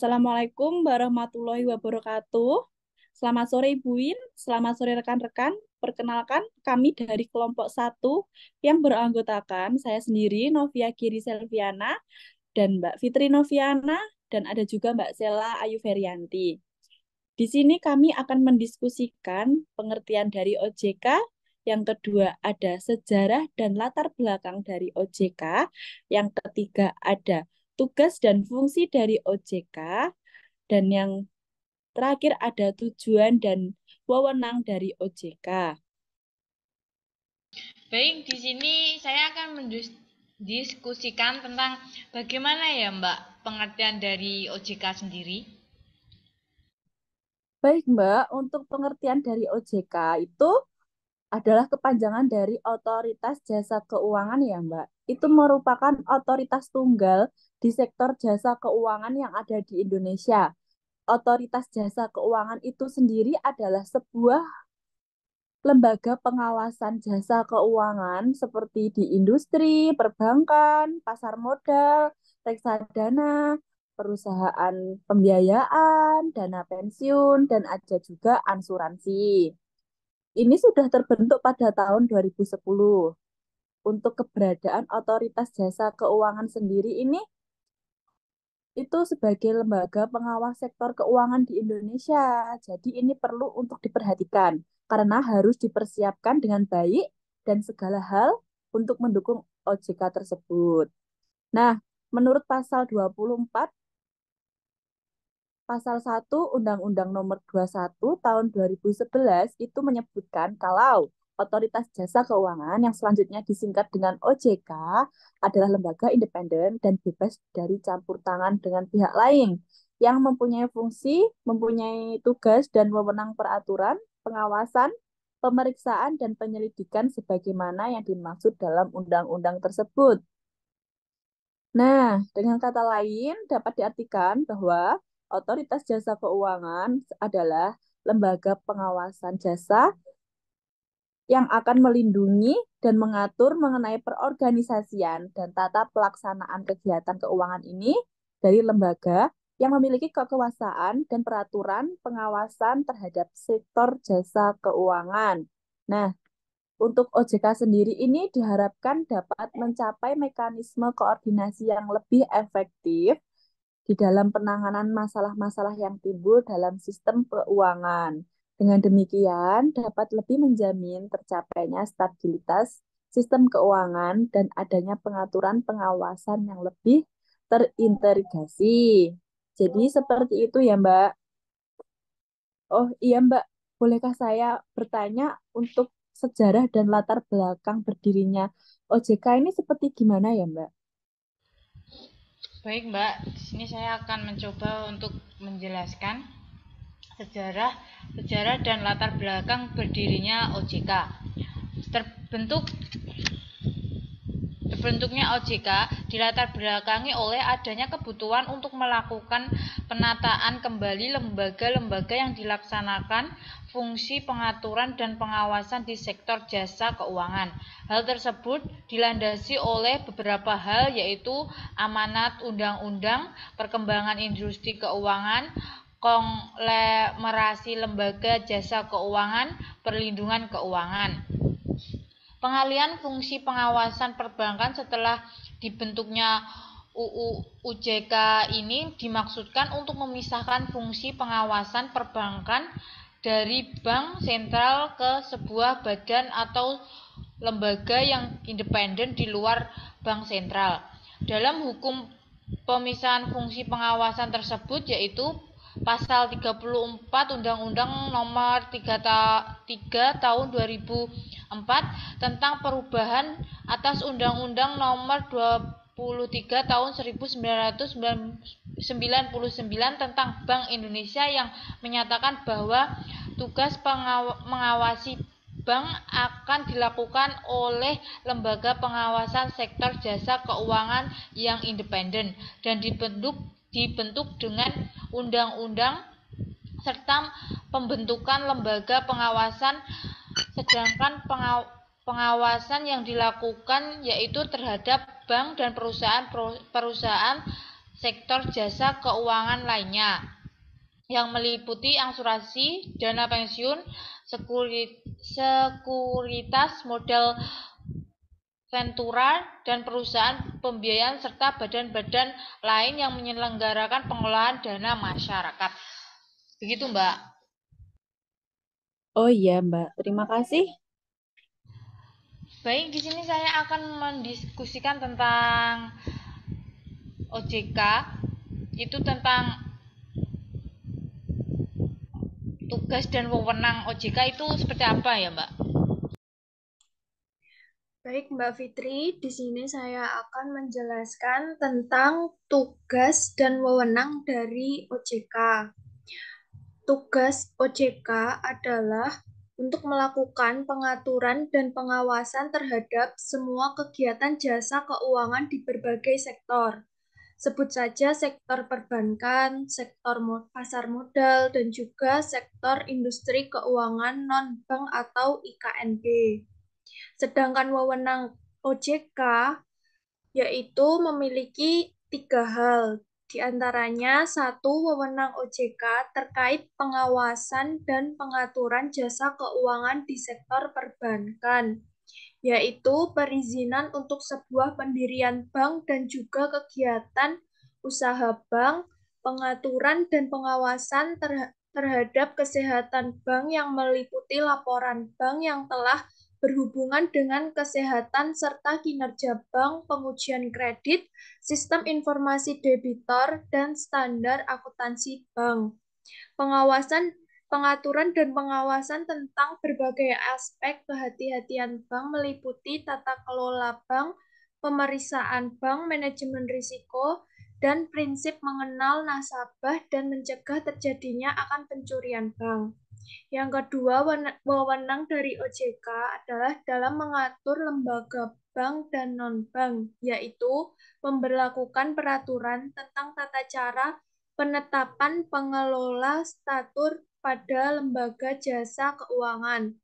Assalamualaikum warahmatullahi wabarakatuh. Selamat sore Ibu Win, selamat sore rekan-rekan. Perkenalkan, kami dari kelompok satu yang beranggotakan saya sendiri, Novia Giri Selviana, dan Mbak Fitri Noviana, dan ada juga Mbak Sela Ayu Ferianti. Di sini kami akan mendiskusikan pengertian dari OJK, yang kedua ada sejarah dan latar belakang dari OJK, yang ketiga ada tugas dan fungsi dari OJK, dan yang terakhir ada tujuan dan wewenang dari OJK. Baik, di sini saya akan mendiskusikan tentang bagaimana ya Mbak pengertian dari OJK sendiri. Baik Mbak, untuk pengertian dari OJK itu adalah kepanjangan dari Otoritas Jasa Keuangan ya Mbak. Itu merupakan otoritas tunggal di sektor jasa keuangan yang ada di Indonesia. Otoritas Jasa Keuangan itu sendiri adalah sebuah lembaga pengawasan jasa keuangan seperti di industri, perbankan, pasar modal, reksadana, perusahaan pembiayaan, dana pensiun, dan ada juga asuransi. Ini sudah terbentuk pada tahun 2010. Untuk keberadaan Otoritas Jasa Keuangan sendiri ini itu sebagai lembaga pengawas sektor keuangan di Indonesia. Jadi ini perlu untuk diperhatikan karena harus dipersiapkan dengan baik dan segala hal untuk mendukung OJK tersebut. Nah, menurut pasal 24 Pasal 1 Undang-Undang Nomor 21 Tahun 2011 itu menyebutkan kalau Otoritas Jasa Keuangan yang selanjutnya disingkat dengan OJK adalah lembaga independen dan bebas dari campur tangan dengan pihak lain yang mempunyai fungsi, mempunyai tugas dan wewenang peraturan, pengawasan, pemeriksaan, dan penyelidikan sebagaimana yang dimaksud dalam undang-undang tersebut. Nah, dengan kata lain dapat diartikan bahwa Otoritas Jasa Keuangan adalah lembaga pengawasan jasa yang akan melindungi dan mengatur mengenai perorganisasian dan tata pelaksanaan kegiatan keuangan ini dari lembaga yang memiliki kekuasaan dan peraturan pengawasan terhadap sektor jasa keuangan. Nah, untuk OJK sendiri ini diharapkan dapat mencapai mekanisme koordinasi yang lebih efektif di dalam penanganan masalah-masalah yang timbul dalam sistem keuangan. Dengan demikian, dapat lebih menjamin tercapainya stabilitas sistem keuangan dan adanya pengaturan pengawasan yang lebih terintegrasi. Jadi seperti itu ya, Mbak. Oh iya, Mbak. Bolehkah saya bertanya untuk sejarah dan latar belakang berdirinya OJK ini seperti gimana ya, Mbak? Baik Mbak, di sini saya akan mencoba untuk menjelaskan sejarah sejarah dan latar belakang berdirinya OJK. Terbentuk Terbentuknya OJK dilatar belakangi oleh adanya kebutuhan untuk melakukan penataan kembali lembaga-lembaga yang dilaksanakan fungsi pengaturan dan pengawasan di sektor jasa keuangan. Hal tersebut dilandasi oleh beberapa hal yaitu amanat undang-undang, perkembangan industri keuangan, konglomerasi lembaga jasa keuangan, perlindungan keuangan. Pengalihan fungsi pengawasan perbankan setelah dibentuknya UU UJK ini dimaksudkan untuk memisahkan fungsi pengawasan perbankan dari bank sentral ke sebuah badan atau lembaga yang independen di luar bank sentral. Dalam hukum pemisahan fungsi pengawasan tersebut yaitu Pasal 34 Undang-Undang Nomor 3 Tahun 2004 tentang perubahan atas Undang-Undang Nomor 23 Tahun 1999 tentang Bank Indonesia yang menyatakan bahwa tugas mengawasi bank akan dilakukan oleh lembaga pengawasan sektor jasa keuangan yang independen dan dibentuk dengan undang-undang serta pembentukan lembaga pengawasan, sedangkan pengawasan yang dilakukan yaitu terhadap bank dan perusahaan sektor jasa keuangan lainnya yang meliputi asuransi, dana pensiun, sekuritas modal ventura, dan perusahaan pembiayaan serta badan-badan lain yang menyelenggarakan pengelolaan dana masyarakat. Begitu, Mbak. Oh iya, Mbak. Terima kasih. Baik, di sini saya akan mendiskusikan tentang OJK, itu tentang tugas dan wewenang OJK itu seperti apa ya, Mbak? Baik, Mbak Fitri, di sini saya akan menjelaskan tentang tugas dan wewenang dari OJK. Tugas OJK adalah untuk melakukan pengaturan dan pengawasan terhadap semua kegiatan jasa keuangan di berbagai sektor. Sebut saja sektor perbankan, sektor pasar modal, dan juga sektor industri keuangan non-bank atau IKNB. Sedangkan wewenang OJK yaitu memiliki 3 hal. Di antaranya, satu, wewenang OJK terkait pengawasan dan pengaturan jasa keuangan di sektor perbankan, yaitu perizinan untuk sebuah pendirian bank dan juga kegiatan usaha bank, pengaturan dan pengawasan terhadap kesehatan bank yang meliputi laporan bank yang telah berhubungan dengan kesehatan serta kinerja bank, pengujian kredit, sistem informasi debitor, dan standar akuntansi bank. Pengaturan dan pengawasan tentang berbagai aspek kehati-hatian bank meliputi tata kelola bank, pemeriksaan bank, manajemen risiko, dan prinsip mengenal nasabah dan mencegah terjadinya akan pencurian bank. Yang kedua, wewenang dari OJK adalah dalam mengatur lembaga bank dan non-bank, yaitu memberlakukan peraturan tentang tata cara penetapan pengelola statur pada lembaga jasa keuangan,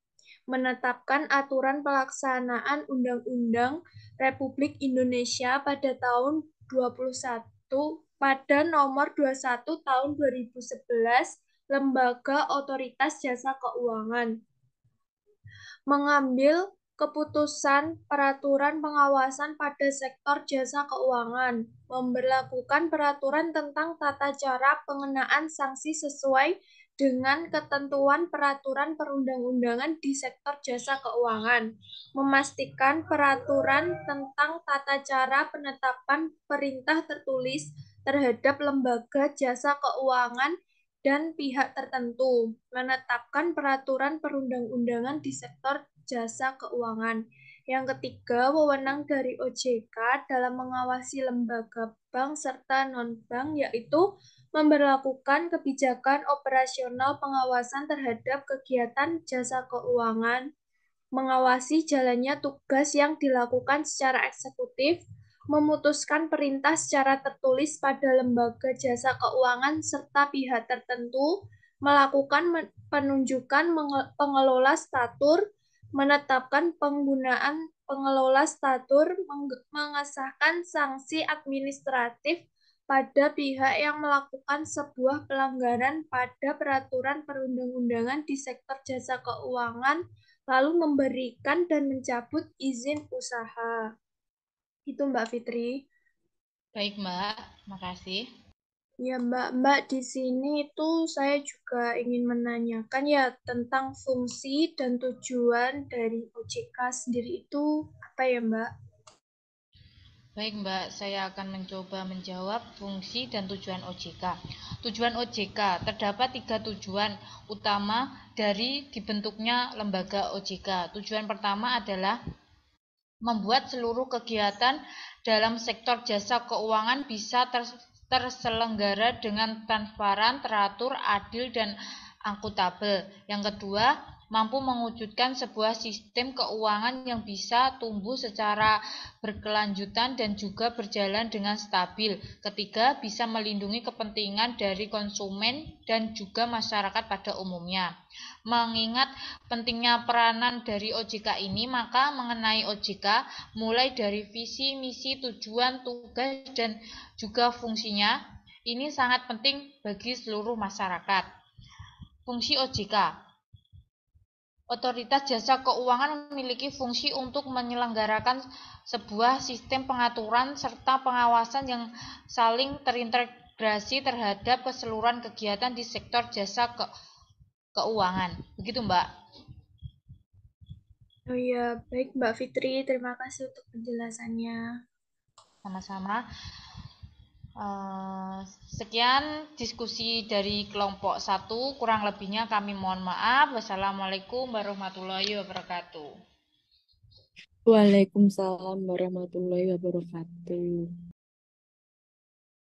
menetapkan aturan pelaksanaan Undang-Undang Republik Indonesia pada tahun 21 pada nomor 21 tahun 2011 Lembaga Otoritas Jasa Keuangan, mengambil keputusan peraturan pengawasan pada sektor jasa keuangan, memberlakukan peraturan tentang tata cara pengenaan sanksi sesuai dengan ketentuan peraturan perundang-undangan di sektor jasa keuangan, memastikan peraturan tentang tata cara penetapan perintah tertulis terhadap lembaga jasa keuangan dan pihak tertentu, menetapkan peraturan perundang-undangan di sektor jasa keuangan. Yang ketiga, wewenang dari OJK dalam mengawasi lembaga bank serta non-bank, yaitu memberlakukan kebijakan operasional pengawasan terhadap kegiatan jasa keuangan, mengawasi jalannya tugas yang dilakukan secara eksekutif, memutuskan perintah secara tertulis pada lembaga jasa keuangan serta pihak tertentu, melakukan penunjukan pengelola statur, menetapkan penggunaan pengelola statur, mengesahkan sanksi administratif pada pihak yang melakukan sebuah pelanggaran pada peraturan perundang-undangan di sektor jasa keuangan, lalu memberikan dan mencabut izin usaha. Itu Mbak Fitri. Baik, Mbak. Makasih. Ya Mbak, di sini itu saya juga ingin menanyakan ya tentang fungsi dan tujuan dari OJK sendiri itu apa ya Mbak? Baik, Mbak, saya akan mencoba menjawab fungsi dan tujuan OJK. Tujuan OJK, terdapat 3 tujuan utama dari dibentuknya lembaga OJK. Tujuan pertama adalah membuat seluruh kegiatan dalam sektor jasa keuangan bisa terselenggara dengan transparan, teratur, adil, dan akuntabel. Yang kedua, mampu mewujudkan sebuah sistem keuangan yang bisa tumbuh secara berkelanjutan dan juga berjalan dengan stabil. Ketiga, bisa melindungi kepentingan dari konsumen dan juga masyarakat pada umumnya. Mengingat pentingnya peranan dari OJK ini, maka mengenai OJK mulai dari visi, misi, tujuan, tugas, dan juga fungsinya ini sangat penting bagi seluruh masyarakat. Fungsi OJK. Otoritas Jasa Keuangan memiliki fungsi untuk menyelenggarakan sebuah sistem pengaturan serta pengawasan yang saling terintegrasi terhadap keseluruhan kegiatan di sektor jasa keuangan. Begitu, Mbak. Oh iya, baik Mbak Fitri, terima kasih untuk penjelasannya. Sama-sama. Sekian diskusi dari kelompok 1, kurang lebihnya kami mohon maaf. Wassalamualaikum warahmatullahi wabarakatuh. Waalaikumsalam warahmatullahi wabarakatuh.